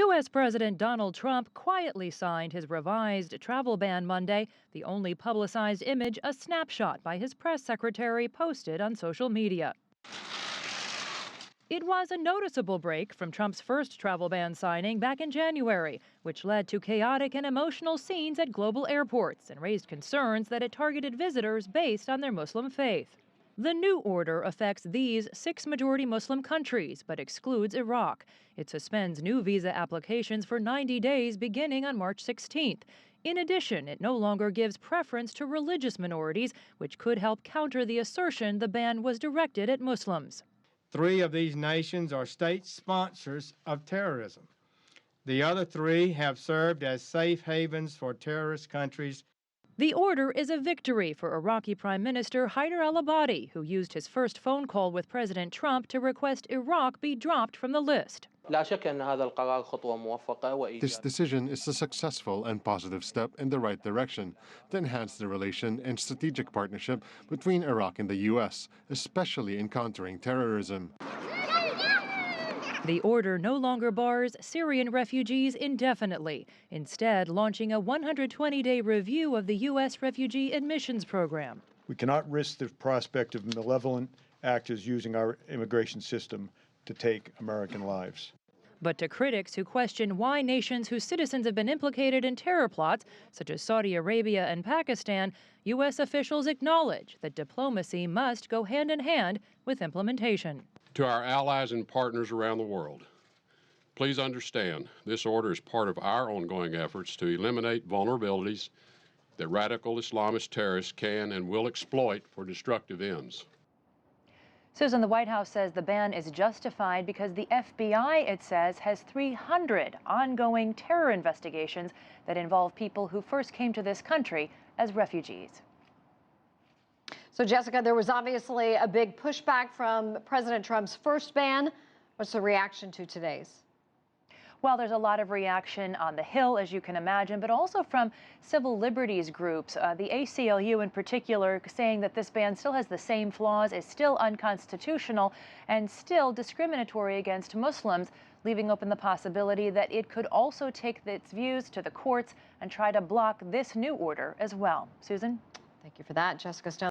U.S. President Donald Trump quietly signed his revised travel ban Monday, the only publicized image a snapshot by his press secretary posted on social media. It was a noticeable break from Trump's first travel ban signing back in January, which led to chaotic and emotional scenes at global airports and raised concerns that it targeted visitors based on their Muslim faith. The new order affects these 6 majority Muslim countries, but excludes Iraq. It suspends new visa applications for 90 days beginning on March 16th. In addition, it no longer gives preference to religious minorities, which could help counter the assertion the ban was directed at Muslims. 3 of these nations are state sponsors of terrorism. The other 3 have served as safe havens for terrorist countries. The order is a victory for Iraqi Prime Minister Haider al-Abadi, who used his first phone call with President Trump to request Iraq be dropped from the list. This decision is a successful and positive step in the right direction to enhance the relation and strategic partnership between Iraq and the U.S., especially in countering terrorism. The order no longer bars Syrian refugees indefinitely, instead launching a 120-day review of the U.S. refugee admissions program. We cannot risk the prospect of malevolent actors using our immigration system to take American lives. But to critics who question why nations whose citizens have been implicated in terror plots, such as Saudi Arabia and Pakistan, U.S. officials acknowledge that diplomacy must go hand in hand with implementation. To our allies and partners around the world, please understand this order is part of our ongoing efforts to eliminate vulnerabilities that radical Islamist terrorists can and will exploit for destructive ends. Susan, the White House says the ban is justified because the FBI, it says, has 300 ongoing terror investigations that involve people who first came to this country as refugees. So, Jessica, there was obviously a big pushback from President Trump's first ban. What's the reaction to today's? Well, there's a lot of reaction on the Hill, as you can imagine, but also from civil liberties groups, the ACLU in particular, saying that this ban still has the same flaws, is still unconstitutional, and still discriminatory against Muslims, leaving open the possibility that it could also take its views to the courts and try to block this new order as well. Susan? Thank you for that, Jessica Stone.